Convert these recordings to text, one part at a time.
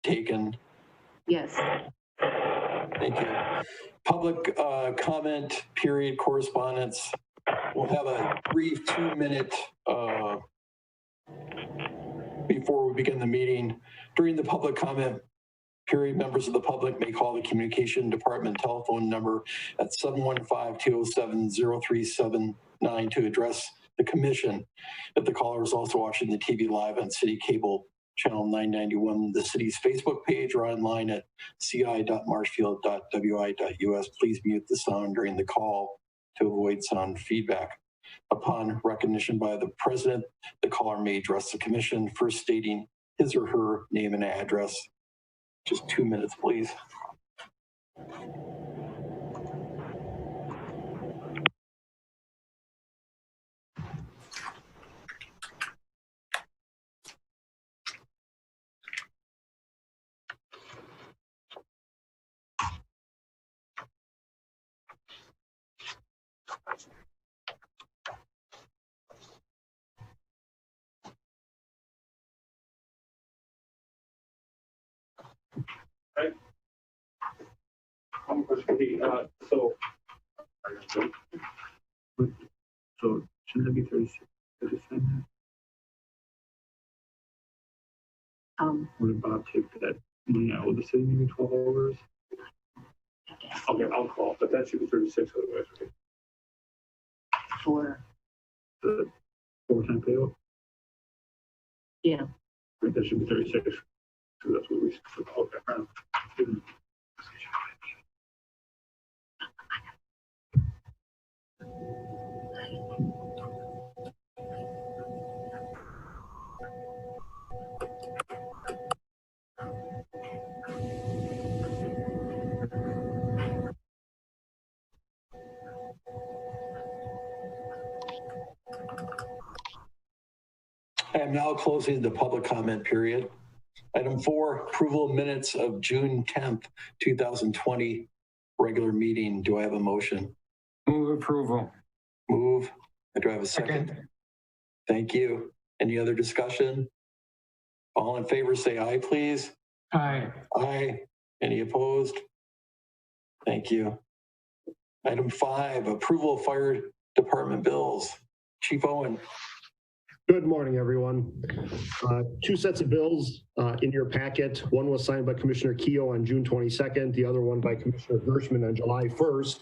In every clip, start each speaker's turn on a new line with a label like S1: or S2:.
S1: taken?
S2: Yes.
S1: Thank you. Public comment period, correspondence. We'll have a brief 2-minute before we begin the meeting. During the public comment period, members of the public may call the communication department telephone number at 715-207-0379 to address the commission. If the caller is also watching the TV live on City Cable Channel 991, the city's Facebook page, or online at ci.marshfield.wi.us, please mute the sound during the call to avoid sound feedback. Upon recognition by the president, the caller may address the commission, first stating his or her name and address. Just 2 minutes, please.
S3: Right. So shouldn't it be 36? Would Bob take that money out of the city, maybe 12 hours? Okay, I'll call, but that should be 36 otherwise. Okay.
S2: For
S3: The overtime payout?
S2: yeah.
S3: I think that should be 36. So that's what we said. Okay.
S1: I am now closing the public comment period. Item 4, approval of minutes of June 10th, 2020, regular meeting. Do I have a motion?
S4: Move approval.
S1: Move. Do I have a second? Thank you. Any other discussion? All in favor, say aye, please.
S4: Aye.
S1: Aye. Any opposed? Thank you. Item 5, approval of fire department bills. Chief Owen.
S5: Good morning, everyone. 2 sets of bills in your packet. One was signed by Commissioner Keogh on June 22nd, the other one by Commissioner Gershman on July 1st.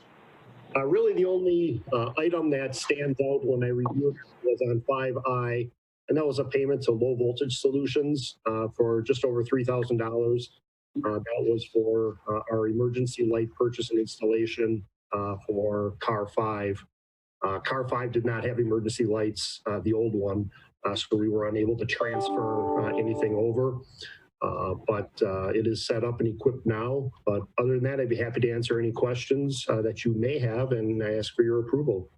S5: Really, the only item that stands out when I reviewed was on 5I, and that was a payment to Low Voltage Solutions for just over $3,000. That was for our emergency light purchase and installation for Car 5. Car 5 did not have emergency lights, the old one, so we were unable to transfer anything over. But it is set up and equipped now. But other than that, I'd be happy to answer any questions that you may have, and I ask for your approval.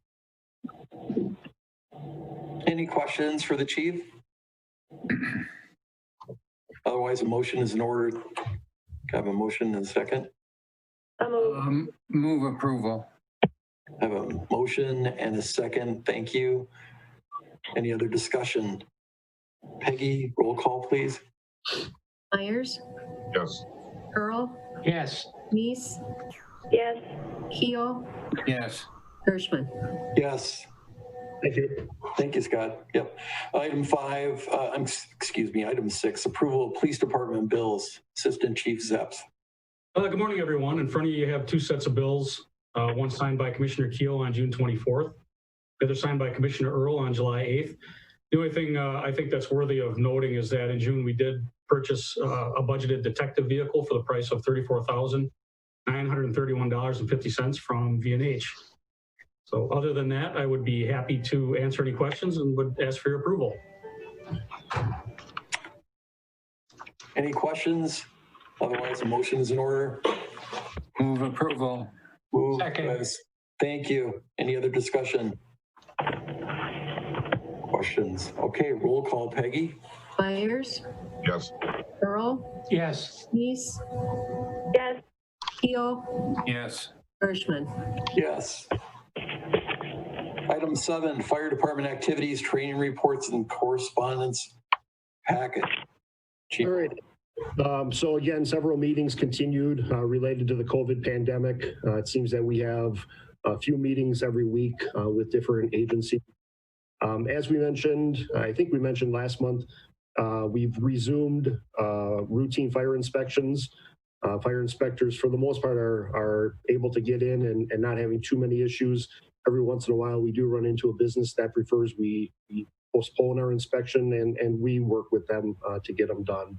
S1: Any questions for the chief? Otherwise, a motion is in order. Can I have a motion in a second?
S4: Move approval.
S1: I have a motion and a second. Thank you. Any other discussion? Peggy, roll call, please.
S2: Myers?
S6: Yes.
S2: Earl?
S4: Yes.
S2: Neese?
S7: Yes.
S2: Keogh?
S4: Yes.
S2: Gershman?
S1: Yes.
S5: Thank you.
S1: Thank you, Scott. Yep. Item 5, item 6, approval of police department bills. Assistant Chief Zeps.
S3: Good morning, everyone. In front of you, you have 2 sets of bills. One signed by Commissioner Keogh on June 24th, the other signed by Commissioner Earl on July 8th. The only thing I think that's worthy of noting is that in June we did purchase a budgeted detective vehicle for the price of $34,931.50 from V&H. So other than that, I would be happy to answer any questions and would ask for your approval.
S1: Any questions? Otherwise, a motion is in order.
S4: Move approval.
S1: Move.
S4: Second.
S1: Thank you. Any other discussion? Questions? Okay, roll call, Peggy.
S2: Myers?
S6: Yes.
S2: Earl?
S4: Yes.
S2: Neese?
S7: Yes.
S2: Keogh?
S4: Yes.
S2: Gershman?
S1: Yes. Item 7, fire department activities, training reports, and correspondence packet. Chief.
S5: All right. So again, several meetings continued related to the COVID pandemic. It seems that we have a few meetings every week with different agencies. As we mentioned, I think we mentioned last month, we've resumed routine fire inspections. Fire inspectors, for the most part, are able to get in and not having too many issues. Every once in a while, we do run into a business that prefers we postpone our inspection, and we work with them to get them done.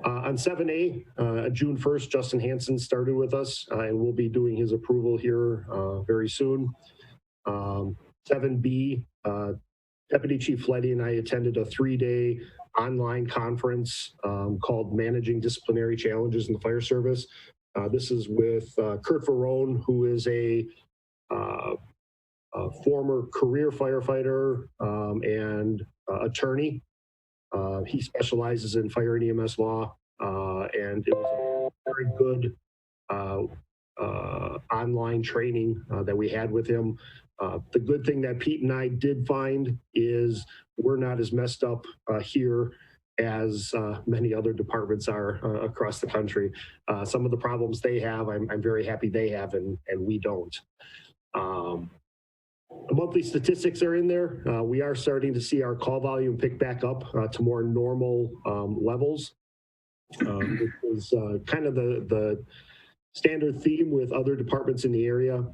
S5: On 7A, June 1st, Justin Hansen started with us, and we'll be doing his approval here very soon. 7B, Deputy Chief Leddy and I attended a 3-day online conference called Managing Disciplinary Challenges in the Fire Service. This is with Kurt Verone, who is a former career firefighter and attorney. He specializes in fire and EMS law, and it was a very good online training that we had with him. The good thing that Pete and I did find is we're not as messed up here as many other departments are across the country. Some of the problems they have, I'm very happy they have, and we don't. The monthly statistics are in there. We are starting to see our call volume pick back up to more normal levels. It was kind of the standard theme with other departments in the area.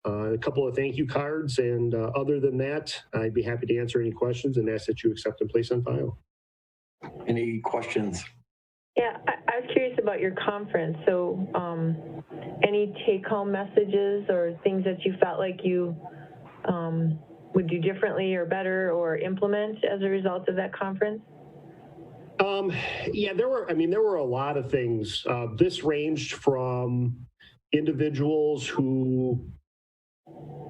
S5: A couple of thank you cards, and other than that, I'd be happy to answer any questions and ask that you accept and place on file.
S1: Any questions?
S7: Yeah, I was curious about your conference. So any take-home messages or things that you felt like you would do differently or better or implement as a result of that conference?
S5: Yeah, there were a lot of things. This ranged from individuals who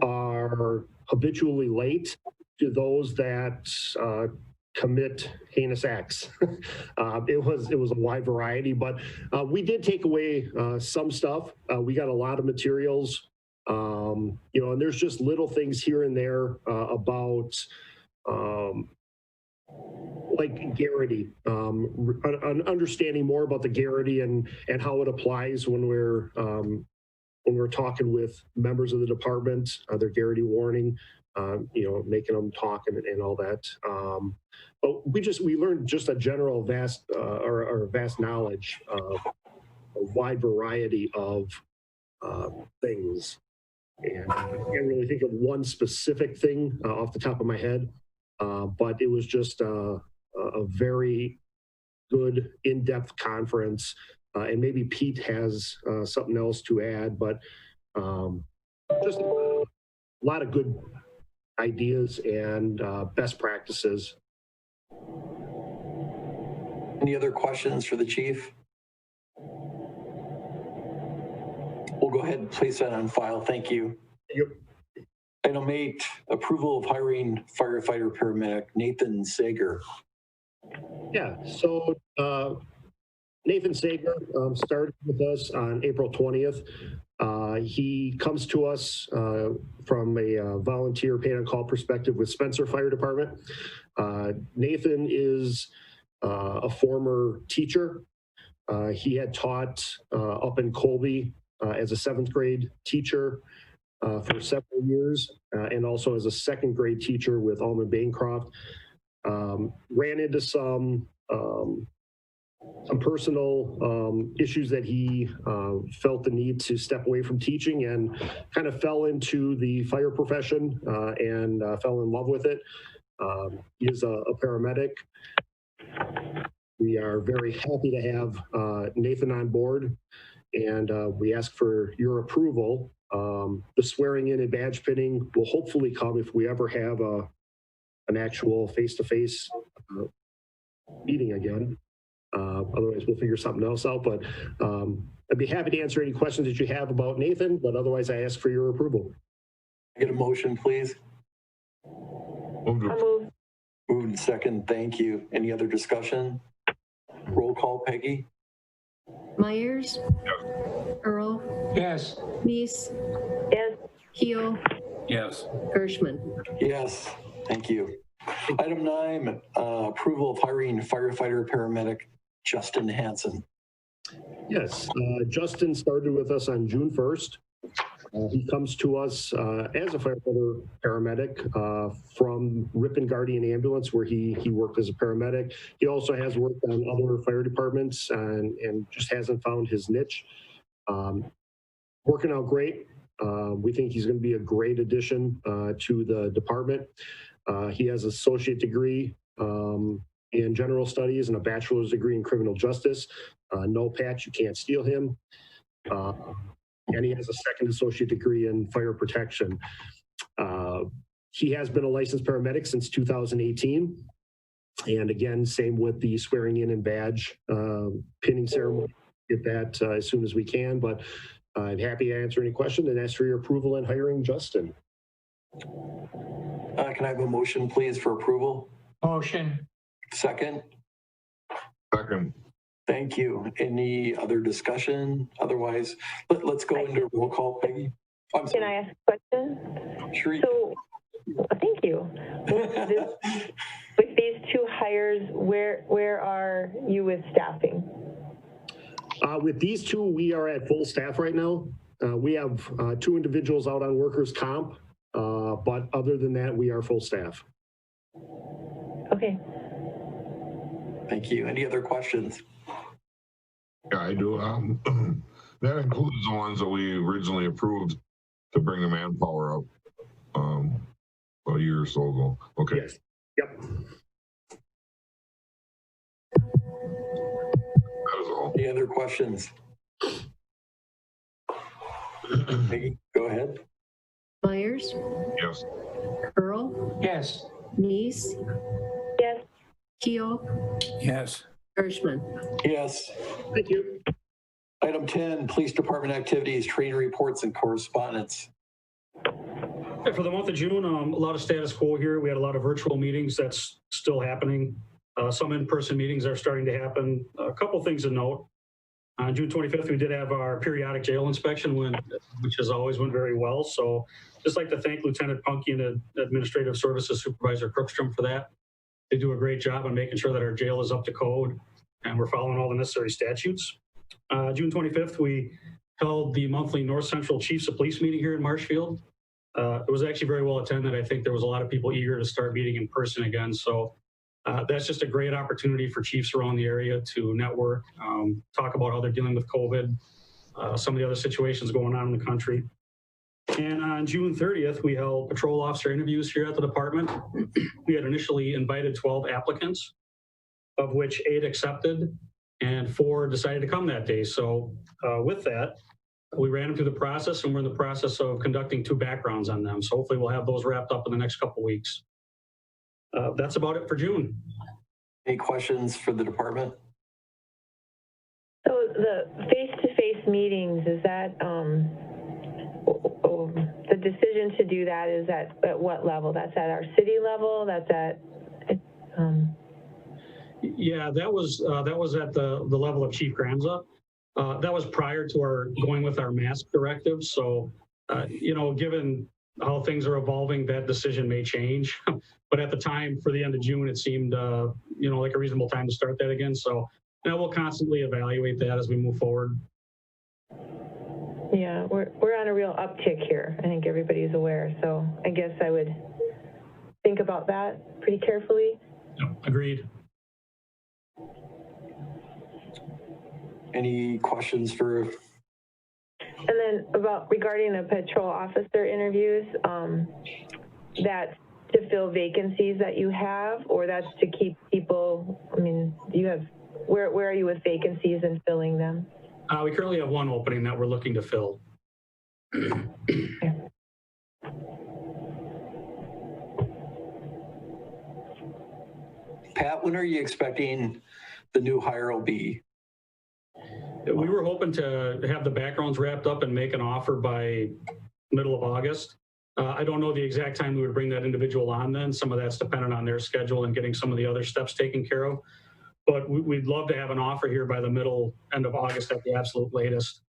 S5: are habitually late to those that commit heinous acts. It was a wide variety, but we did take away some stuff. We got a lot of materials, and there's just little things here and there about like garrity, understanding more about the garrity and how it applies when we're talking with members of the department, their garrity warning, making them talk and all that. But we learned just a general vast knowledge of a wide variety of things. And I can't really think of one specific thing off the top of my head, but it was just a very good in-depth conference. And maybe Pete has something else to add, but just a lot of good ideas and best practices.
S1: Any other questions for the chief? We'll go ahead and place that on file. Thank you.
S5: Yep.
S1: Item 8, approval of hiring firefighter paramedic Nathan Saeger.
S5: Yeah, so Nathan Saeger started with us on April 20th. He comes to us from a volunteer paid-on-call perspective with Spencer Fire Department. Nathan is a former teacher. He had taught up in Colby as a 7th grade teacher for several years, and also as a 2nd grade teacher with Almond Bancroft. Ran into some personal issues that he felt the need to step away from teaching and kind of fell into the fire profession and fell in love with it. He is a paramedic. We are very happy to have Nathan on board, and we ask for your approval. The swearing in and badge pinning will hopefully come if we ever have an actual face-to-face meeting again. Otherwise, we'll figure something else out. But I'd be happy to answer any questions that you have about Nathan, but otherwise I ask for your approval.
S1: Get a motion, please.
S7: I'll move.
S1: Moved and second, thank you. Any other discussion? Roll call, Peggy?
S2: Myers, Earl,
S4: Yes.
S2: Neese,
S7: Yes.
S2: Keo,
S4: Yes.
S2: Gershman.
S1: Yes, thank you. Item 9, approval of hiring firefighter paramedic Justin Hansen.
S5: Yes, Justin started with us on June 1st. He comes to us as a firefighter paramedic from Ripon Guardian Ambulance, where he worked as a paramedic. He also has worked on other fire departments and just hasn't found his niche. Working out great. We think he's going to be a great addition to the department. He has an associate degree in general studies and a bachelor's degree in criminal justice. No patch, you can't steal him. And he has a second associate degree in fire protection. He has been a licensed paramedic since 2018. And again, same with the swearing in and badge pinning ceremony. Get that as soon as we can, but I'm happy to answer any question and ask for your approval in hiring Justin.
S1: Can I have a motion, please, for approval?
S4: Motion.
S1: Second?
S6: Second.
S1: Thank you. Any other discussion? Otherwise, let's go into roll call, Peggy. I'm
S7: Can I
S1: sorry.
S7: ask a question?
S1: Sure.
S7: So, thank you. With these two hires, where are you with staffing?
S5: With these two, we are at full staff right now. We have two individuals out on workers' comp, but other than that, we are full staff.
S7: Okay.
S1: Thank you. Any other questions?
S6: Yeah, I do. That includes the ones that we originally approved to bring the manpower up a year or so ago. Okay.
S5: Yes. Yep.
S6: That is all.
S1: Any other questions? Peggy, go ahead.
S2: Myers,
S6: Yes.
S2: Earl,
S4: Yes.
S2: Neese,
S7: Yes.
S2: Keo,
S4: Yes.
S2: Hirschman.
S1: Yes.
S5: Thank you.
S1: Item 10, Police Department activities, training reports, and correspondence.
S3: Yeah, for the month of June, a lot of status quo here. We had a lot of virtual meetings. That's still happening. Some in-person meetings are starting to happen. A couple things to note. On June 25th, we did have our periodic jail inspection, which has always went very well. So just like to thank Lieutenant Punky and Administrative Services Supervisor Crookstrom for that. They do a great job on making sure that our jail is up to code and we're following all the necessary statutes. June 25th, we held the monthly North Central Chiefs of Police meeting here in Marshfield. It was actually very well attended. I think there was a lot of people eager to start meeting in person again. So that's just a great opportunity for chiefs around the area to network, talk about how they're dealing with COVID, some of the other situations going on in the country. And on June 30th, we held patrol officer interviews here at the department. We had initially invited 12 applicants, of which 8 accepted and 4 decided to come that day. So with that, we ran them through the process and we're in the process of conducting 2 backgrounds on them. So hopefully we'll have those wrapped up in the next couple of weeks. That's about it for June.
S1: Any questions for the department?
S7: So the face-to-face meetings, is that, the decision to do that is at what level? That's at our city level? That's at,
S3: Yeah, that was at the level of Chief Granza. That was prior to our going with our mask directive. So, given how things are evolving, that decision may change. But at the time, for the end of June, it seemed, like a reasonable time to start that again. So, we'll constantly evaluate that as we move forward.
S7: yeah, we're on a real uptick here. I think everybody's aware. So I guess I would think about that pretty carefully.
S3: Yep, agreed.
S1: Any questions for?
S7: And then regarding the patrol officer interviews, that's to fill vacancies that you have, or that's to keep people, where are you with vacancies and filling them?
S3: We currently have 1 opening that we're looking to fill.
S1: Pat, when are you expecting the new hire will be?
S3: We were hoping to have the backgrounds wrapped up and make an offer by middle of August. I don't know the exact time we would bring that individual on then. Some of that's dependent on their schedule and getting some of the other steps taken care of. But we'd love to have an offer here by the end of August at the absolute latest.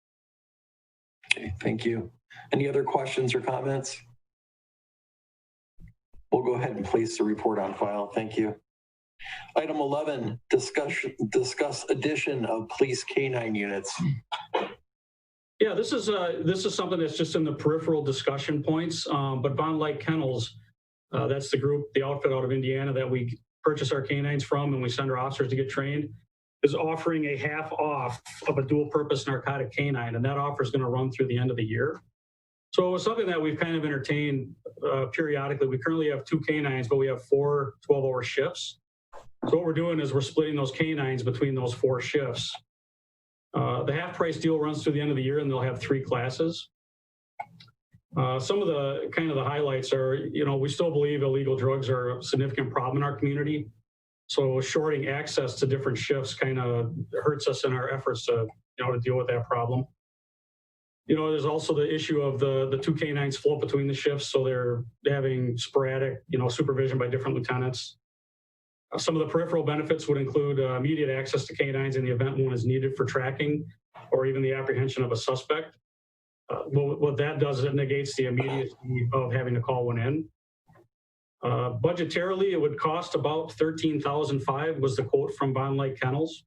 S1: Okay, thank you. Any other questions or comments? We'll go ahead and place the report on file. Thank you. Item 11, discuss addition of police K-9 units.
S3: Yeah, this is something that's just in the peripheral discussion points, but Von Light Kennels, that's the group, the outfit out of Indiana that we purchase our canines from and we send our officers to get trained, is offering a half off of a dual purpose narcotic canine, and that offer is going to run through the end of the year. So it was something that we've kind of entertained periodically. We currently have 2 canines, but we have 4 12-hour shifts. So what we're doing is we're splitting those canines between those 4 shifts. The half price deal runs through the end of the year and they'll have 3 classes. Some of the kind of the highlights are, you know, we still believe illegal drugs are a significant problem in our community. So shorting access to different shifts kind of hurts us in our efforts to, you know, to deal with that problem. You know, there's also the issue of the 2 canines float between the shifts. So they're having sporadic, you know, supervision by different lieutenants. Some of the peripheral benefits would include immediate access to canines in the event one is needed for tracking or even the apprehension of a suspect. What that does is it negates the immediacy of having to call one in. Budgetarily, it would cost about $13,500 was the quote from Von Light Kennels,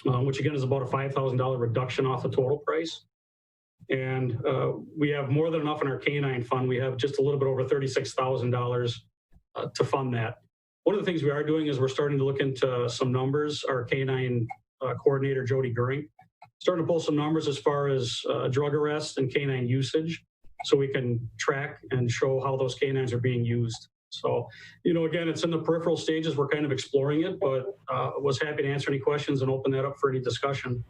S3: which again is about a $5,000 reduction off the total price. And we have more than enough in our canine fund. We have just a little bit over $36,000 to fund that. One of the things we are doing is we're starting to look into some numbers. Our canine coordinator, Jody Goering, starting to pull some numbers as far as drug arrests and canine usage so we can track and show how those canines are being used. So, you know, again, it's in the peripheral stages. We're kind of exploring it, but was happy to answer any questions and open that up for any discussion.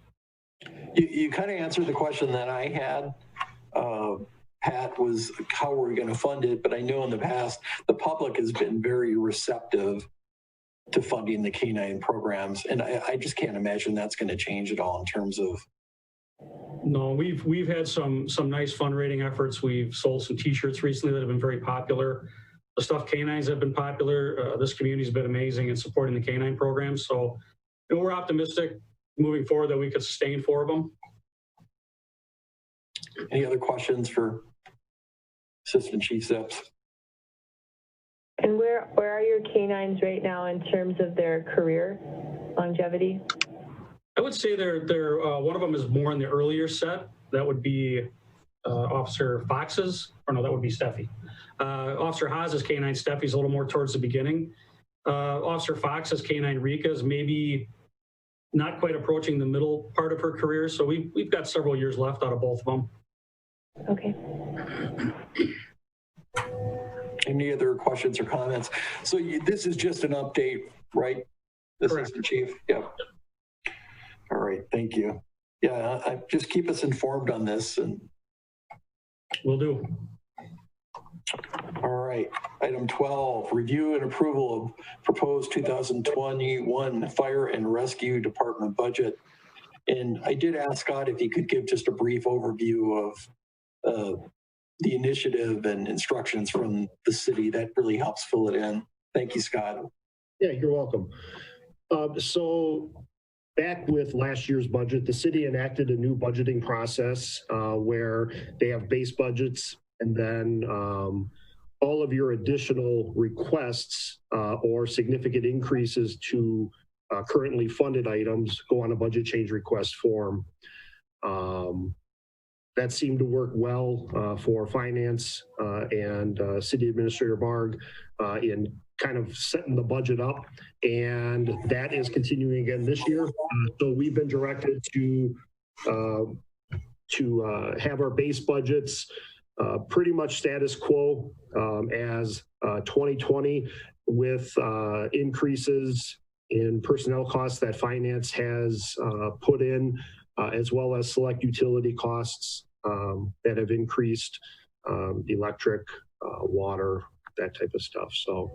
S1: You kind of answered the question that I had, Pat, was how we're going to fund it. But I know in the past, the public has been very receptive to funding the canine programs. And I just can't imagine that's going to change at all in terms of.
S3: No, we've had some nice fundraising efforts. We've sold some T-shirts recently that have been very popular. The stuffed canines have been popular. This community's been amazing in supporting the canine program. So, you know, we're optimistic moving forward that we could sustain 4 of them.
S1: Any other questions for Assistant Chief Zepps?
S7: And where are your canines right now in terms of their career longevity?
S3: I would say they're one of them is more in the earlier set. That would be Officer Fox's, or no, that would be Steffi. Officer Haas's canine Steffi's a little more towards the beginning. Officer Fox's canine Rika's maybe not quite approaching the middle part of her career. So we've got several years left out of both of them.
S7: Okay.
S1: Any other questions or comments? So this is just an update, right? Assistant Chief? Yep. All right, thank you. Yeah, just keep us informed on this. And
S3: Will do.
S1: all right, item 12, review and approval of proposed 2021 Fire and Rescue Department budget. And I did ask Scott if he could give just a brief overview of the initiative and instructions from the city. That really helps fill it in. Thank you, Scott.
S5: Yeah, you're welcome. So back with last year's budget, the city enacted a new budgeting process where they have base budgets, and then all of your additional requests or significant increases to currently funded items go on a budget change request form. That seemed to work well for finance and City Administrator Barg in kind of setting the budget up, and that is continuing again this year. So we've been directed to have our base budgets pretty much status quo as 2020, with increases in personnel costs that finance has put in, as well as select utility costs that have increased, electric, water, that type of stuff. So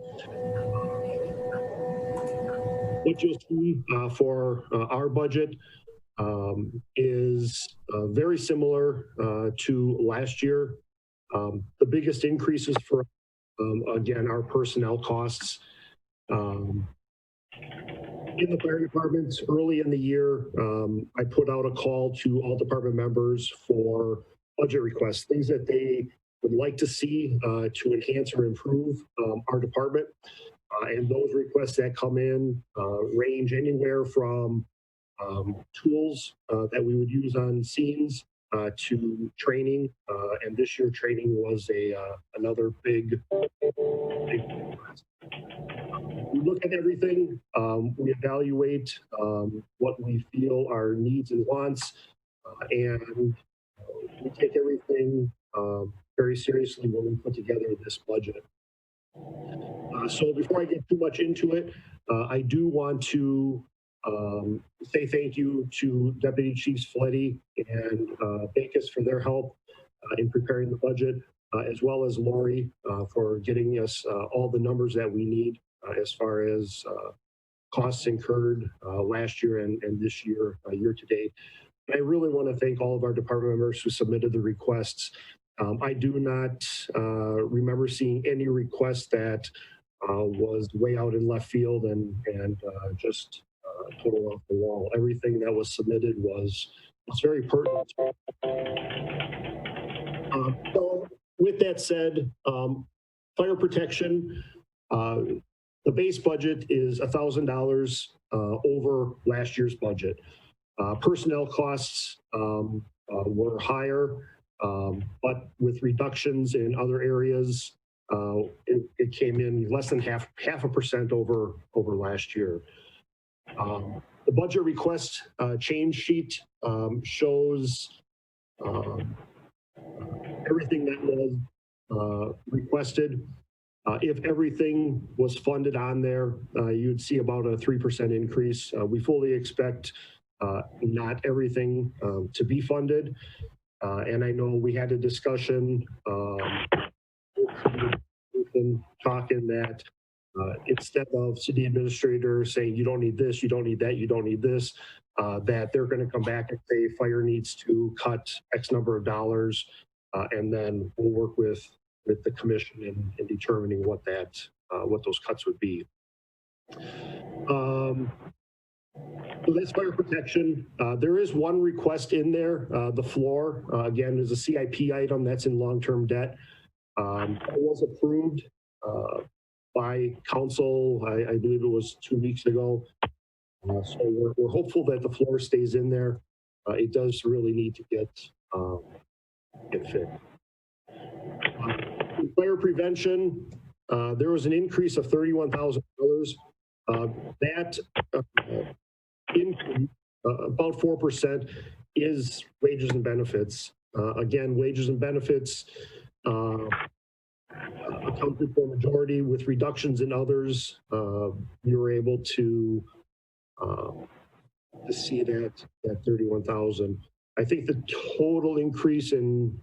S5: what you'll see for our budget is very similar to last year. The biggest increases for, again, our personnel costs. In the fire departments early in the year, I put out a call to all department members for budget requests, things that they would like to see to enhance or improve our department. And those requests that come in range anywhere from tools that we would use on scenes to training. And this year training was another big request. We look at everything, we evaluate what we feel are needs and wants, and we take everything very seriously when we put together this budget. So before I get too much into it, I do want to say thank you to Deputy Chiefs Fletty and Bacus for their help in preparing the budget, as well as Lori for getting us all the numbers that we need as far as costs incurred last year and this year, year to date. I really want to thank all of our department members who submitted the requests. I do not remember seeing any request that was way out in left field and just total off the wall. Everything that was submitted was very pertinent. So with that said, fire protection, the base budget is $1,000 over last year's budget. Personnel costs were higher, but with reductions in other areas, it came in less than half a percent over last year. The budget request change sheet shows everything that was requested. If everything was funded on there, you'd see about a 3% increase. We fully expect not everything to be funded. And I know we had a discussion talking that instead of city administrator saying, you don't need this, you don't need that, you don't need this, that they're going to come back and say fire needs to cut X number of dollars. And then we'll work with the commission in determining what those cuts would be. So that's fire protection. There is one request in there. The floor, again, is a CIP item that's in long-term debt. It was approved by council, I believe it was 2 weeks ago. So we're hopeful that the floor stays in there. It does really need to get fixed. Fire prevention, there was an increase of $31,000. That increase, about 4%, is wages and benefits. Again, wages and benefits accounted for a majority. With reductions in others, we were able to see that 31,000. I think the total increase in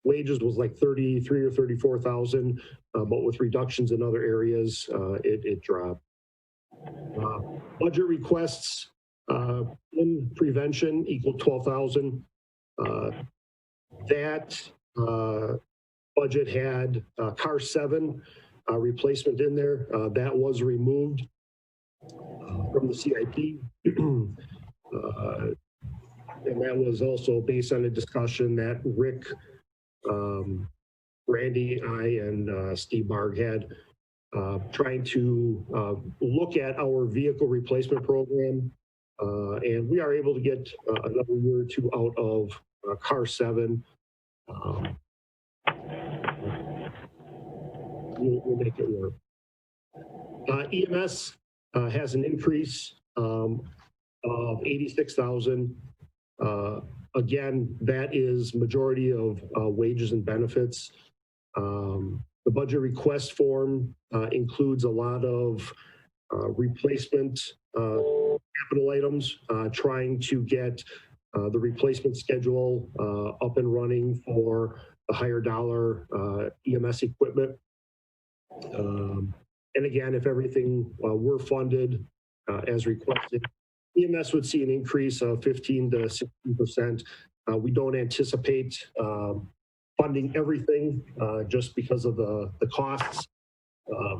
S5: wages was like 33 or 34,000, but with reductions in other areas, it dropped. Budget requests in prevention equaled 12,000. That budget had car 7 replacement in there. That was removed from the CIP. And that was also based on a discussion that Rick, Randy, I, and Steve Barg had, trying to look at our vehicle replacement program. And we are able to get another year or two out of car 7. We'll make it work. EMS has an increase of 86,000. Again, that is majority of wages and benefits. The budget request form includes a lot of replacement capital items, trying to get the replacement schedule up and running for the higher dollar EMS equipment. And again, if everything were funded as requested, EMS would see an increase of 15 to 16%. We don't anticipate funding everything just because of the costs.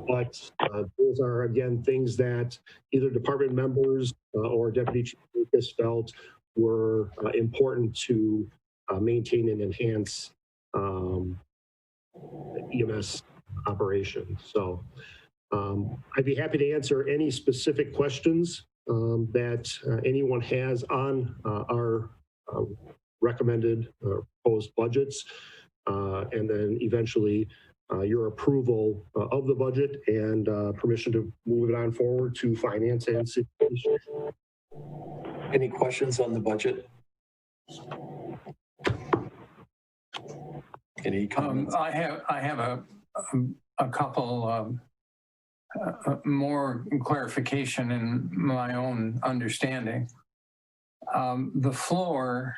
S5: But those are, again, things that either department members or Deputy Chief Lucas felt were important to maintain and enhance EMS operations. So I'd be happy to answer any specific questions that anyone has on our recommended proposed budgets, and then eventually your approval of the budget and permission to move it on forward to finance and city administration.
S1: Any questions on the budget? Any comments?
S4: I have a couple more clarification in my own understanding. The floor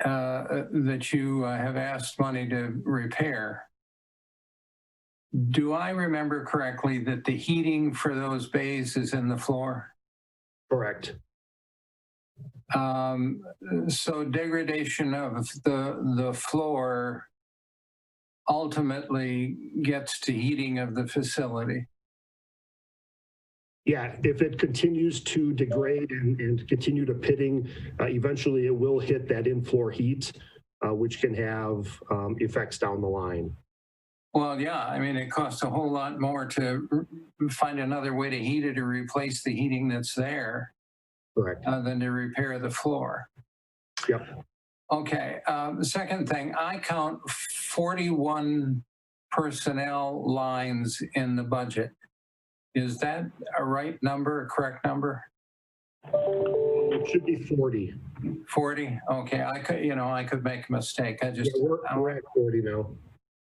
S4: that you have asked money to repair, do I remember correctly that the heating for those bays is in the floor?
S5: Correct.
S4: So degradation of the floor ultimately gets to heating of the facility.
S5: Yeah, if it continues to degrade and continue to pitting, eventually it will hit that in-floor heat, which can have effects down the line.
S4: Well, yeah, I mean, it costs a whole lot more to find another way to heat it or replace the heating that's there
S5: Correct.
S4: than to repair the floor.
S5: Yep.
S4: Okay, the second thing, I count 41 personnel lines in the budget. Is that a right number, a correct number?
S5: It should be 40.
S4: 40? Okay, I could make a mistake. I just,
S5: Yeah, we're at 40 now.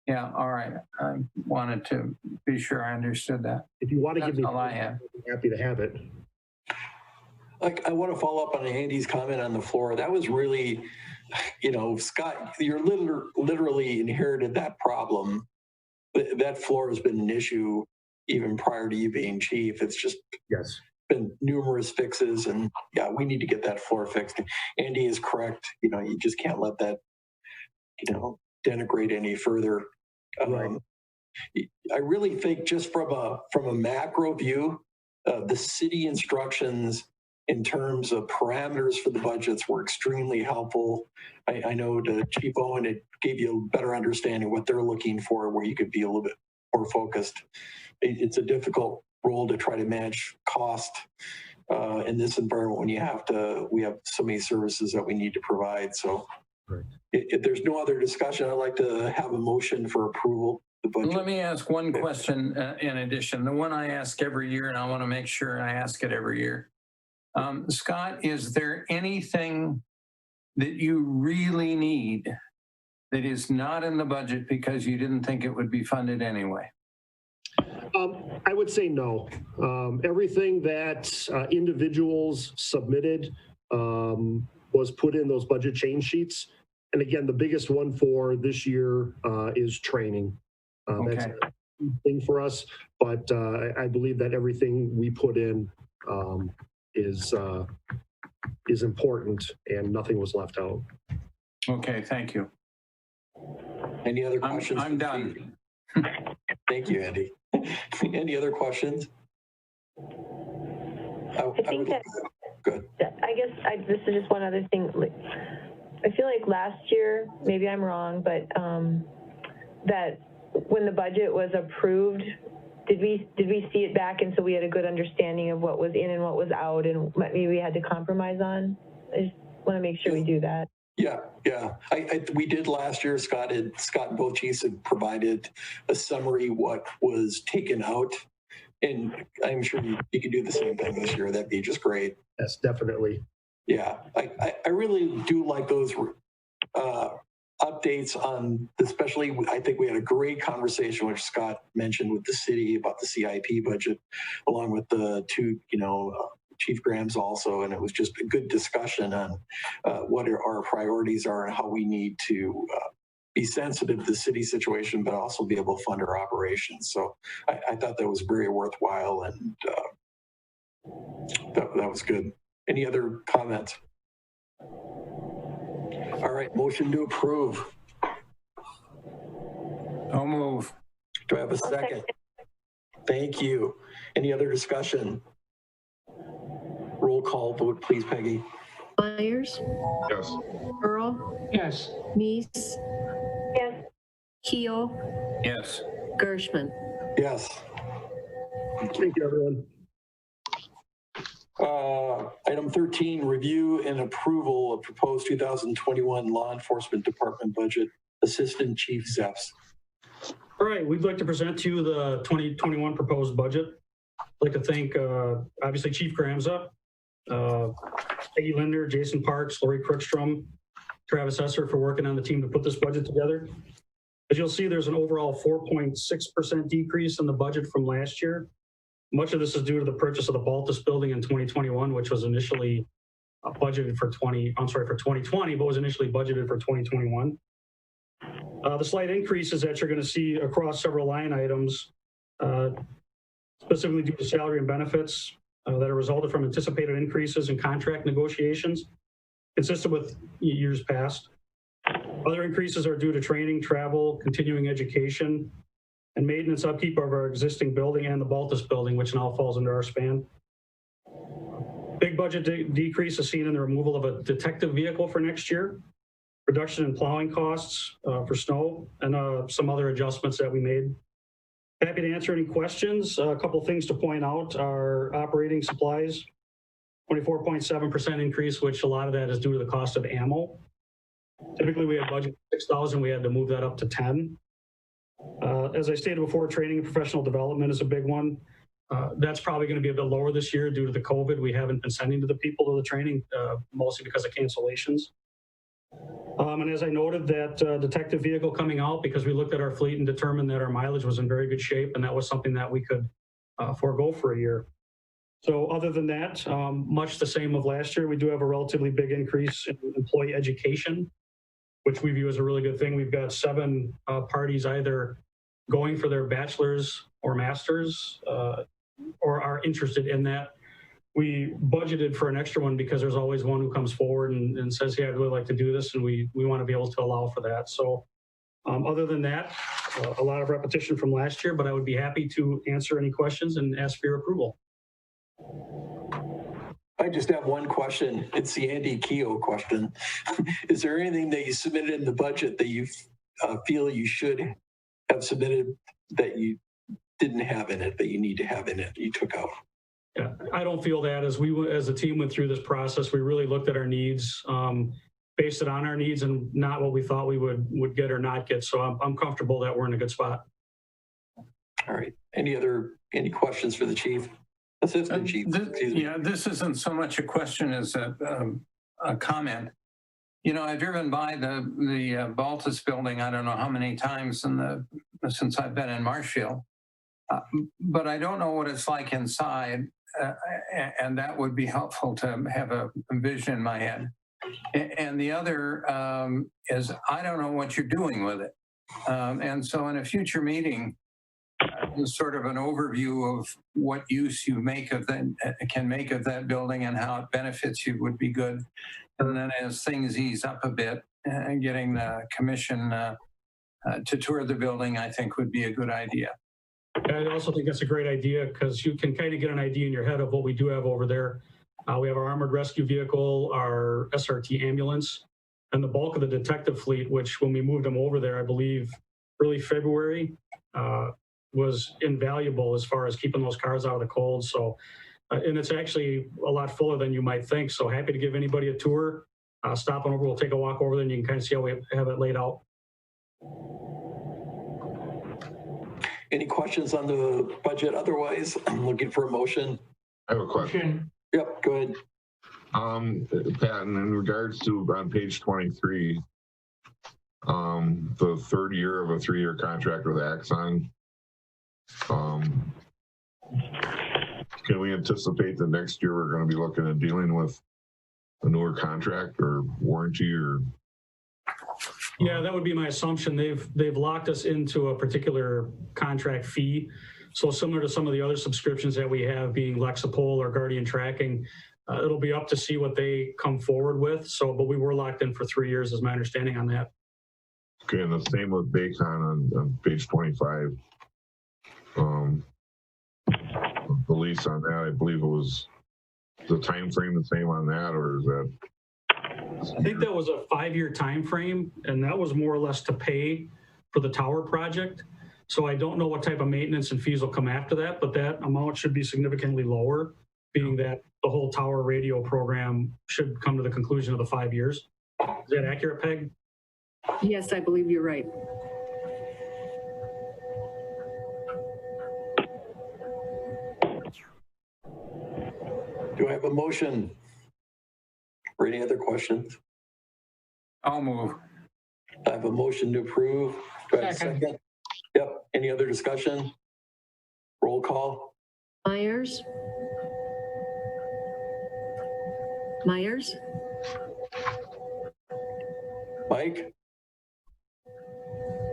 S4: yeah, all right. I wanted to be sure I understood that.
S5: If you want to give
S4: That's
S5: me,
S4: all I have.
S5: I'm happy to have it.
S1: Like, I want to follow up on Andy's comment on the floor. That was really, Scott, you're literally inherited that problem. That floor has been an issue even prior to you being chief. It's just
S5: Yes.
S1: been numerous fixes, and yeah, we need to get that floor fixed. Andy is correct. You just can't let that, denigrate any further.
S5: Right.
S1: I really think just from a macro view, the city instructions in terms of parameters for the budgets were extremely helpful. I know to Chief Owen, it gave you a better understanding what they're looking for, where you could be a little bit more focused. It's a difficult role to try to manage cost in this environment when we have so many services that we need to provide. So
S5: Right.
S1: If there's no other discussion, I'd like to have a motion for approval of the budget.
S4: Let me ask one question in addition. The one I ask every year, and I want to make sure I ask it every year. Scott, is there anything that you really need that is not in the budget because you didn't think it would be funded anyway?
S5: I would say no. Everything that individuals submitted was put in those budget change sheets. And again, the biggest one for this year is training. That's
S4: Okay.
S5: a thing for us, but I believe that everything we put in is important and nothing was left out.
S4: Okay, thank you.
S1: Any other questions?
S4: I'm done.
S1: Thank you, Andy. Any other questions? Good.
S7: I guess this is just one other thing. I feel like last year, maybe I'm wrong, but that when the budget was approved, did we see it back, and so we had a good understanding of what was in and what was out, and what maybe we had to compromise on? I just want to make sure we do that.
S1: Yeah. We did last year. Scott and both chiefs had provided a summary what was taken out, and I'm sure you could do the same thing this year. That'd be just great.
S5: Yes, definitely.
S1: Yeah, I really do like those updates on, especially, I think we had a great conversation, which Scott mentioned, with the city about the CIP budget, along with the two, Chief Graham's also, and it was just a good discussion on what our priorities are and how we need to be sensitive to the city situation, but also be able to fund our operations. So I thought that was very worthwhile, and that was good. Any other comments? All right, motion to approve.
S4: Don't move.
S1: Do I have a second? Thank you. Any other discussion? Roll call vote, please, Peggy.
S2: Myers,
S6: Yes.
S2: Earl,
S4: Yes.
S2: Meese,
S7: Yes.
S2: Keel,
S4: Yes.
S2: Gershman.
S1: Yes.
S5: Thank you, everyone.
S1: Item 13, review and approval of proposed 2021 Law Enforcement Department budget. Assistant Chief Zeps.
S3: All right, we'd like to present to you the 2021 proposed budget. I'd like to thank, obviously, Chief Gramza, Peggy Linder, Jason Parks, Lori Crookstrom, Travis Esser for working on the team to put this budget together. As you'll see, there's an overall 4.6% decrease in the budget from last year. Much of this is due to the purchase of the Baltus building in 2021, which was initially budgeted for 2020, but was initially budgeted for 2021. The slight increases that you're going to see across several line items, specifically due to salary and benefits that are resulted from anticipated increases in contract negotiations, consistent with years past. Other increases are due to training, travel, continuing education, and maintenance upkeep of our existing building and the Baltus building, which now falls under our span. Big budget decrease is seen in the removal of a detective vehicle for next year, reduction in plowing costs for snow, and some other adjustments that we made. Happy to answer any questions. A couple of things to point out are operating supplies, 24.7% increase, which a lot of that is due to the cost of ammo. Typically, we had budget 6,000. We had to move that up to 10. As I stated before, training and professional development is a big one. That's probably going to be a bit lower this year due to the COVID. We haven't been sending to the people to the training, mostly because of cancellations. And as I noted, that detective vehicle coming out, because we looked at our fleet and determined that our mileage was in very good shape, and that was something that we could forego for a year. So other than that, much the same of last year, we do have a relatively big increase in employee education, which we view as a really good thing. We've got 7 parties either going for their bachelor's or master's or are interested in that. We budgeted for an extra one because there's always one who comes forward and says, hey, I'd really like to do this, and we want to be able to allow for that. So other than that, a lot of repetition from last year, but I would be happy to answer any questions and ask for your approval.
S1: I just have one question. It's the Andy Keogh question. Is there anything that you submitted in the budget that you feel you should have submitted that you didn't have in it, that you need to have in it, you took out?
S3: Yeah, I don't feel that. As a team went through this process, we really looked at our needs, based it on our needs and not what we thought we would get or not get. So I'm comfortable that we're in a good spot.
S1: All right. Any questions for the chief? Assistant Chief.
S4: Yeah, this isn't so much a question as a comment. You know, I've driven by the Baltus building, I don't know how many times since I've been in Marshfield, but I don't know what it's like inside, and that would be helpful to have a vision in my head. And the other is I don't know what you're doing with it. And so in a future meeting, sort of an overview of what use you can make of that building and how it benefits you would be good. And then as things ease up a bit, getting the commission to tour the building, I think would be a good idea.
S3: I also think that's a great idea because you can kind of get an idea in your head of what we do have over there. We have our armored rescue vehicle, our SRT ambulance, and the bulk of the detective fleet, which when we moved them over there, I believe early February, was invaluable as far as keeping those cars out of the cold. So, and it's actually a lot fuller than you might think. So happy to give anybody a tour. Stop on over, we'll take a walk over there and you can kind of see how we have it laid out.
S1: Any questions on the budget? Otherwise, I'm looking for a motion.
S6: I have a question.
S1: Yep, go ahead.
S6: Pat, in regards to on page 23, the third year of a 3-year contract with Axon, can we anticipate that next year we're going to be looking at dealing with a newer contract or warranty or?
S3: Yeah, that would be my assumption. They've locked us into a particular contract fee. So similar to some of the other subscriptions that we have, being Lexipol or Guardian Tracking, it'll be up to see what they come forward with. So, but we were locked in for 3 years, is my understanding on that.
S6: Okay, and the same with Baycon on page 25. The lease on that, I believe it was the time frame the same on that, or is that?
S3: I think that was a 5-year time frame, and that was more or less to pay for the tower project. So I don't know what type of maintenance and fees will come after that, but that amount should be significantly lower, being that the whole tower radio program should come to the conclusion of the 5 years. Is that accurate, Peg?
S2: Yes, I believe you're right.
S1: Do I have a motion? Or any other questions?
S4: I'll move.
S1: I have a motion to approve. Do I have a second? Yep. Any other discussion? Roll call.
S2: Myers? Myers?
S1: Mike?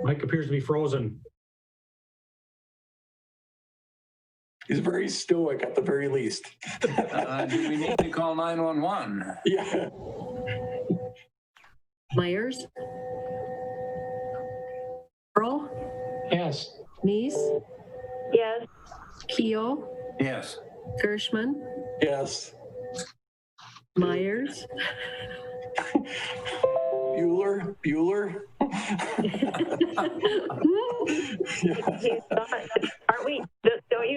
S3: Mike appears to be frozen.
S1: He's very stoic at the very least.
S4: Do we need to call 911?
S1: Yeah.
S2: Myers? Earl?
S3: Yes.
S2: Neese?
S7: Yes.
S2: Keo?
S4: Yes.
S2: Gershman?
S1: Yes.
S2: Myers?
S1: Bueller? Yeah.
S7: He's not. Aren't we? Don't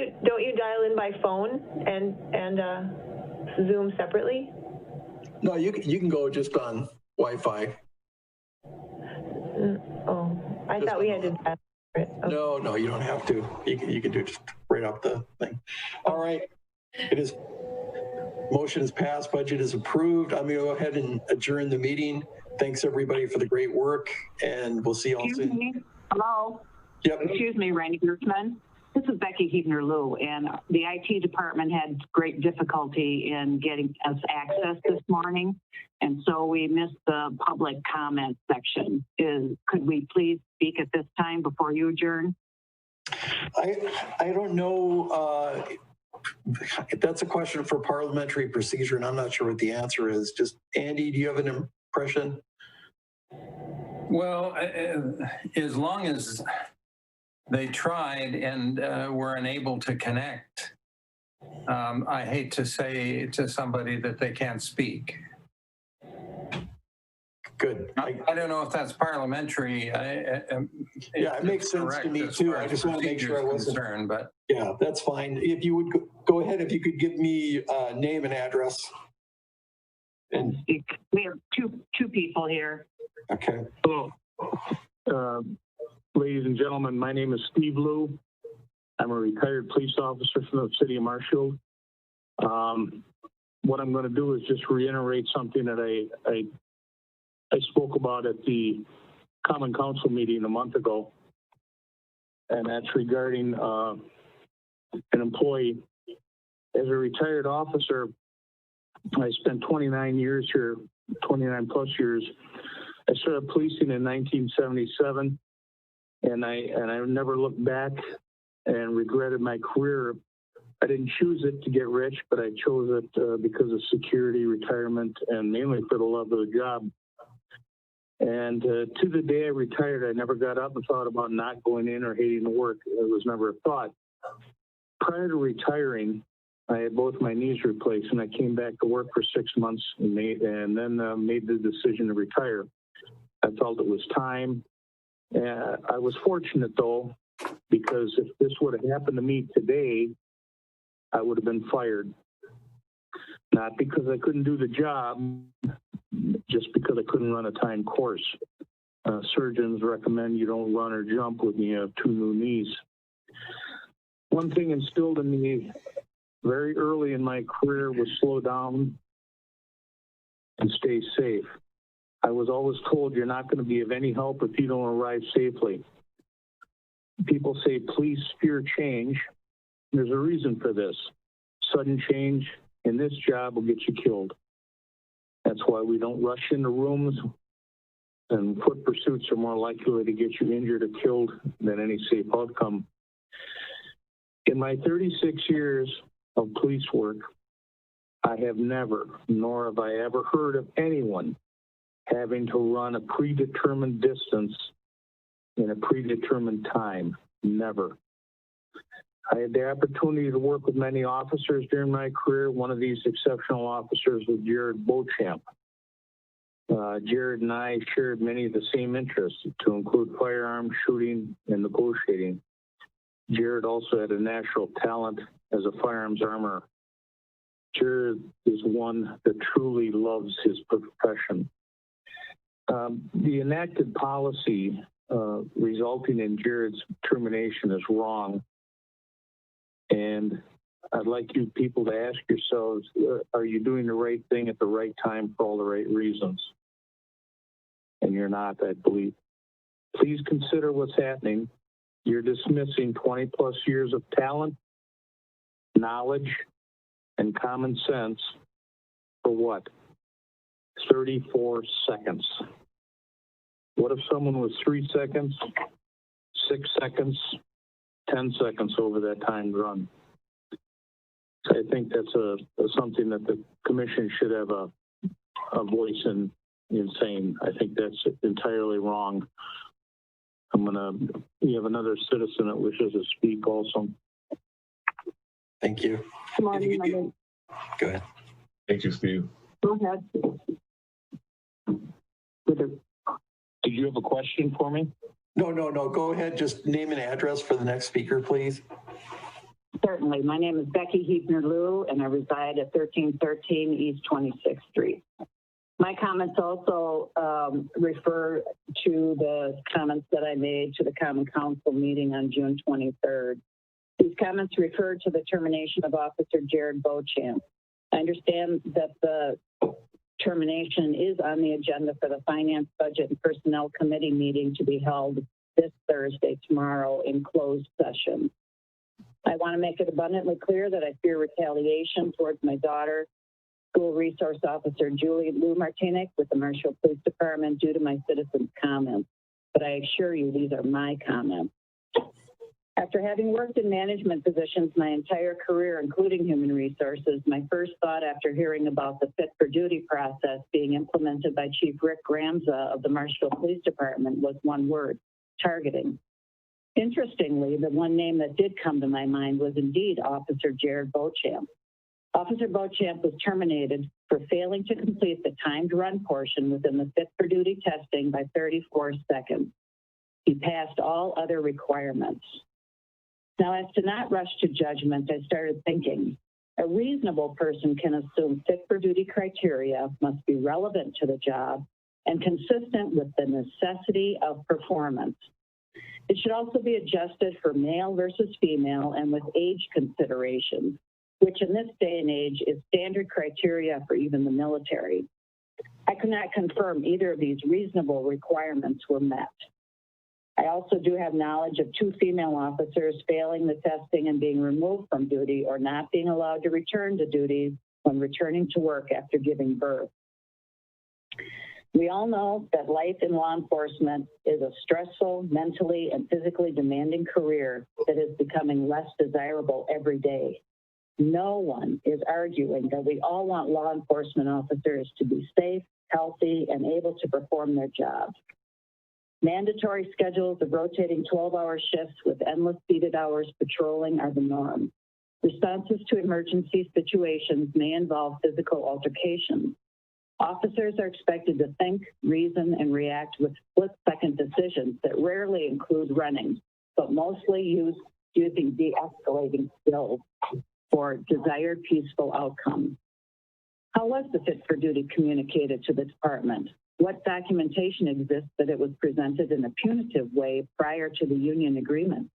S7: you dial in by phone and Zoom separately?
S1: No, you can go just on Wi-Fi.
S7: Oh, I thought we had to dial it. Okay.
S1: No, you don't have to. You can do it just right off the thing. All right. It is. Motion is passed. Budget is approved. I'm going to go ahead and adjourn the meeting. Thanks everybody for the great work, and we'll see you all
S8: Excuse
S1: soon.
S8: me. Hello.
S1: Yep.
S8: Excuse me, Randy Gertzman. This is Becky Hebner-Lou, and the IT department had great difficulty in getting us access this morning, and so we missed the public comment section. Could we please speak at this time before you adjourn?
S1: I don't know. That's a question for parliamentary procedure, and I'm not sure what the answer is. Just Andy, do you have an impression?
S4: Well, as long as they tried and were unable to connect, I hate to say to somebody that they can't speak.
S1: Good.
S4: I don't know if that's parliamentary.
S1: Yeah, it makes sense to me too. I just want to make sure I wasn't
S4: concerned, but
S1: yeah, that's fine. If you would go ahead, if you could give me name and address. And
S8: We have two people here.
S1: okay.
S9: Hello. Ladies and gentlemen, my name is Steve Liu. I'm a retired police officer from the city of Marshfield. What I'm going to do is just reiterate something that I spoke about at the Common Council meeting a month ago, and that's regarding an employee. As a retired officer, I spent 29 years here, 29 plus years. I started policing in 1977, and I never looked back and regretted my career. I didn't choose it to get rich, but I chose it because of security, retirement, and mainly for the love of the job. And to the day I retired, I never got up and thought about not going in or hating the work. It was never a thought. Prior to retiring, I had both my knees replaced, and I came back to work for 6 months and then made the decision to retire. I felt it was time. I was fortunate, though, because if this would have happened to me today, I would have been fired. Not because I couldn't do the job, just because I couldn't run a timed course. Surgeons recommend you don't run or jump when you have 2 new knees. One thing instilled in me very early in my career was slow down and stay safe. I was always told you're not going to be of any help if you don't arrive safely. People say police fear change. There's a reason for this. Sudden change in this job will get you killed. That's why we don't rush into rooms, and foot pursuits are more likely to get you injured or killed than any safe outcome. In my 36 years of police work, I have never, nor have I ever heard of anyone having to run a predetermined distance in a predetermined time. Never. I had the opportunity to work with many officers during my career. One of these exceptional officers was Jared Beauchamp. Jared and I shared many of the same interests, to include firearms, shooting, and negotiating. Jared also had a natural talent as a firearms armor. Jared is one that truly loves his profession. The enacted policy resulting in Jared's termination is wrong. And I'd like you people to ask yourselves, are you doing the right thing at the right time for all the right reasons? And you're not, I believe. Please consider what's happening. You're dismissing 20 plus years of talent, knowledge, and common sense for what? 34 seconds. What if someone was 3 seconds, 6 seconds, 10 seconds over that time run? I think that's something that the commission should have a voice in saying. I think that's entirely wrong. We have another citizen that wishes to speak also.
S1: Thank you.
S8: Good morning.
S1: Go ahead.
S6: Thank you, Steve.
S8: Go ahead.
S9: Did you have a question for me?
S1: No. Go ahead. Just name and address for the next speaker, please.
S8: Certainly. My name is Becky Heebner-Lew, and I reside at 1313 East 26th Street. My comments also refer to the comments that I made to the Common Council meeting on June 23rd. These comments refer to the termination of Officer Jared Beauchamp. I understand that the termination is on the agenda for the Finance, Budget, and Personnel Committee meeting to be held this Thursday, tomorrow, in closed session. I want to make it abundantly clear that I fear retaliation towards my daughter, School Resource Officer Julie Lou Martinic with the Marshall Police Department due to my citizens' comments. But I assure you, these are my comments. After having worked in management positions my entire career, including human resources, my first thought after hearing about the Fit for Duty process being implemented by Chief Rick Gramza of the Marshall Police Department was one word: targeting. Interestingly, the one name that did come to my mind was indeed Officer Jared Beauchamp. Officer Beauchamp was terminated for failing to complete the timed run portion within the Fit for Duty testing by 34 seconds. He passed all other requirements. Now, as to not rush to judgment, I started thinking, a reasonable person can assume Fit for Duty criteria must be relevant to the job and consistent with the necessity of performance. It should also be adjusted for male versus female and with age considerations, which in this day and age is standard criteria for even the military. I could not confirm either of these reasonable requirements were met. I also do have knowledge of 2 female officers failing the testing and being removed from duty or not being allowed to return to duty when returning to work after giving birth. We all know that life in law enforcement is a stressful, mentally and physically demanding career that is becoming less desirable every day. No one is arguing that we all want law enforcement officers to be safe, healthy, and able to perform their jobs. Mandatory schedules of rotating 12-hour shifts with endless seated hours patrolling are the norm. Responses to emergency situations may involve physical altercations. Officers are expected to think, reason, and react with split-second decisions that rarely include running, but mostly using de-escalating skills for desired peaceful outcomes. How was the Fit for Duty communicated to the department? What documentation exists that it was presented in a punitive way prior to the union agreement?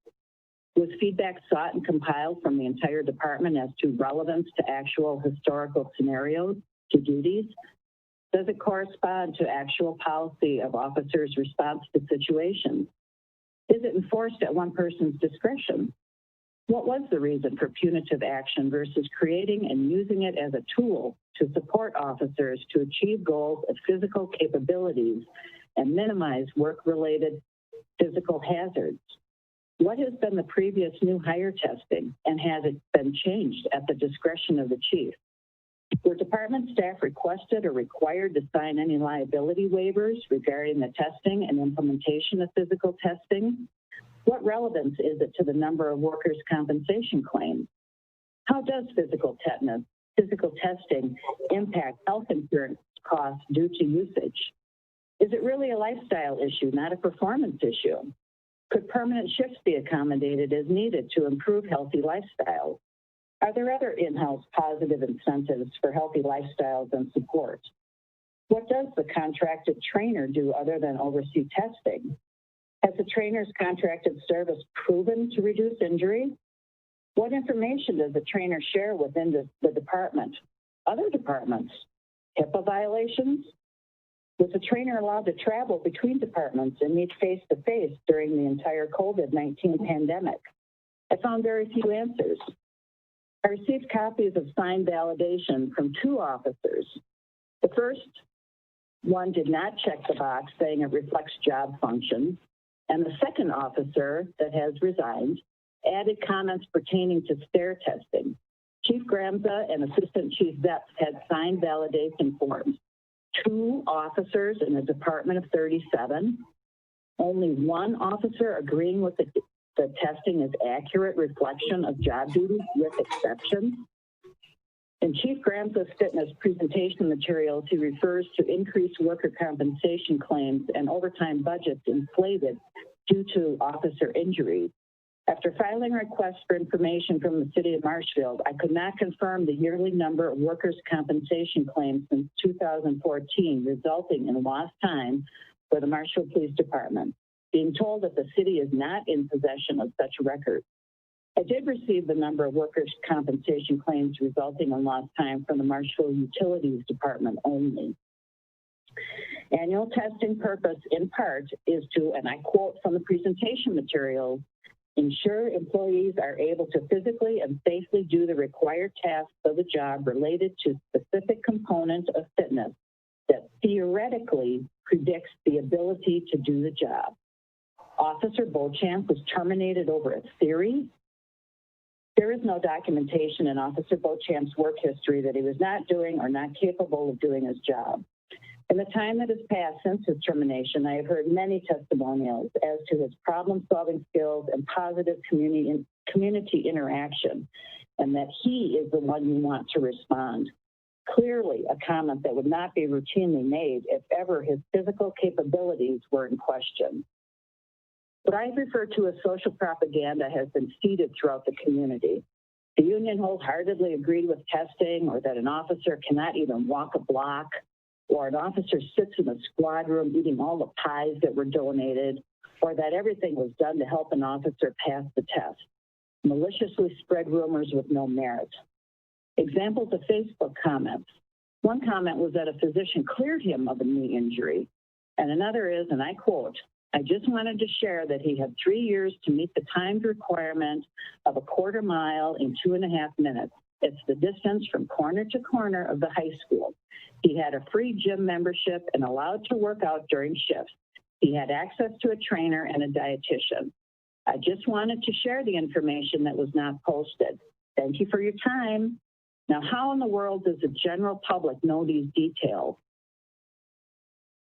S8: Was feedback sought and compiled from the entire department as to relevance to actual historical scenarios, to duties? Does it correspond to actual policy of officers' response to situations? Is it enforced at one person's discretion? What was the reason for punitive action versus creating and using it as a tool to support officers to achieve goals of physical capabilities and minimize work-related physical hazards? What has been the previous new hire testing, and has it been changed at the discretion of the chief? Were department staff requested or required to sign any liability waivers regarding the testing and implementation of physical testing? What relevance is it to the number of workers' compensation claims? How does physical testing impact health insurance costs due to usage? Is it really a lifestyle issue, not a performance issue? Could permanent shifts be accommodated as needed to improve healthy lifestyles? Are there other in-house positive incentives for healthy lifestyles and support? What does the contracted trainer do other than oversee testing? Has the trainer's contracted service proven to reduce injury? What information does the trainer share within the department? Other departments? HIPAA violations? Was the trainer allowed to travel between departments and meet face-to-face during the entire COVID-19 pandemic? I found very few answers. I received copies of signed validation from 2 officers. The first one did not check the box saying it reflects job function, and the second officer that has resigned added comments pertaining to stair testing. Chief Gramza and Assistant Chief Zepps had signed validation forms. 2 officers in a department of 37, only 1 officer agreeing with the testing is accurate reflection of job duties with exceptions. In Chief Gramza's fitness presentation materials, he refers to increased worker compensation claims and overtime budgets inflated due to officer injuries. After filing requests for information from the city of Marshfield, I could not confirm the yearly number of workers' compensation claims since 2014, resulting in lost time for the Marshfield Police Department, being told that the city is not in possession of such records. I did receive the number of workers' compensation claims resulting in lost time from the Marshfield Utilities Department only. Annual testing purpose, in part, is to, and I quote from the presentation materials, ensure employees are able to physically and safely do the required tasks of the job related to specific components of fitness that theoretically predicts the ability to do the job. Officer Beauchamp was terminated over a theory. There is no documentation in Officer Beauchamp's work history that he was not doing or not capable of doing his job. In the time that has passed since his termination, I have heard many testimonials as to his problem-solving skills and positive community interaction, and that he is the one you want to respond. Clearly a comment that would not be routinely made if ever his physical capabilities were in question. What I refer to as social propaganda has been seeded throughout the community. The union wholeheartedly agreed with testing, or that an officer cannot even walk a block, or an officer sits in the squad room eating all the pies that were donated, or that everything was done to help an officer pass the test. Maliciously spread rumors with no merit. Examples of Facebook comments. One comment was that a physician cleared him of a knee injury, and another is, and I quote, "I just wanted to share that he had 3 years to meet the timed requirement of a quarter mile in 2.5 minutes. It's the distance from corner to corner of the high school. He had a free gym membership and allowed to work out during shifts. He had access to a trainer and a dietitian. I just wanted to share the information that was not posted. Thank you for your time." Now, how in the world does the general public know these details?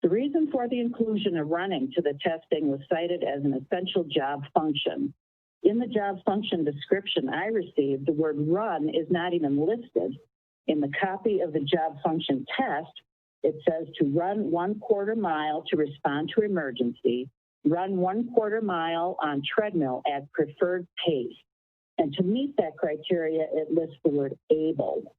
S8: The reason for the inclusion of running to the testing was cited as an essential job function. In the job function description I received, the word run is not even listed. In the copy of the job function test, it says to run 1/4 mile to respond to emergency, run 1/4 mile on treadmill at preferred pace. And to meet that criteria, it lists the word able.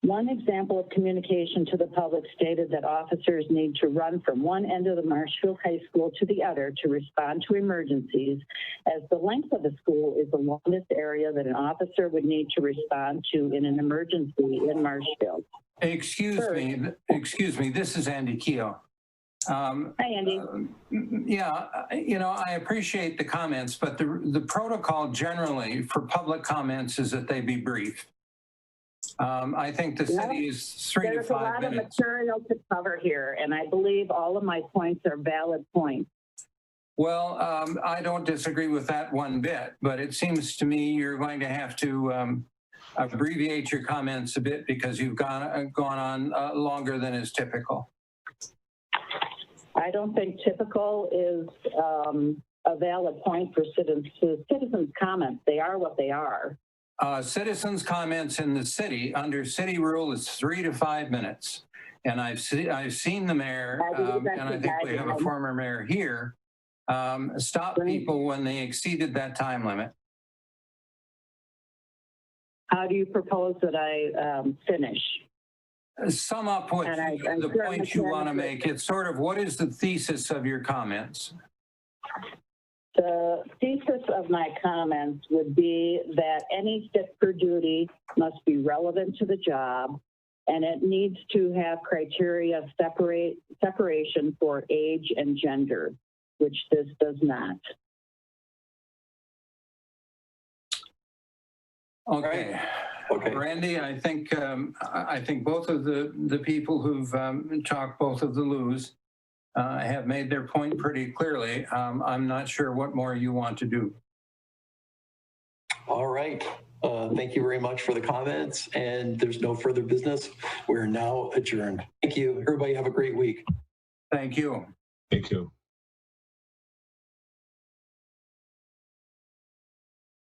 S8: One example of communication to the public stated that officers need to run from one end of the Marshfield High School to the other to respond to emergencies, as the length of the school is the longest area that an officer would need to respond to in an emergency in Marshfield.
S4: Excuse me, this is Andy Keogh.
S8: Hi, Andy.
S4: Yeah, you know, I appreciate the comments, but the protocol generally for public comments is that they be brief. I think the city is 3 to 5 minutes.
S8: There's a lot of material to cover here, and I believe all of my points are valid points.
S4: Well, I don't disagree with that one bit, but it seems to me you're going to have to abbreviate your comments a bit because you've gone on longer than is typical.
S8: I don't think typical is a valid point for citizens' comments. They are what they are.
S4: Citizens' comments in the city, under city rule, is 3 to 5 minutes. And I've seen the mayor, and I think we have a former mayor here, stop people when they exceeded that time limit.
S8: How do you propose that I finish?
S4: Sum up what
S8: And I-
S4: the points you want to make. It's sort of what is the thesis of your comments?
S8: The thesis of my comments would be that any fit for duty must be relevant to the job, and it needs to have criteria of separation for age and gender, which this does not.
S4: Okay.
S1: Okay.
S4: Randy, I think both of the people who've talked, both of the Lou's, have made their point pretty clearly. I'm not sure what more you want to do.
S1: All right. Thank you very much for the comments, and there's no further business. We're now adjourned. Thank you. Everybody have a great week.
S4: Thank you.
S6: Thank you.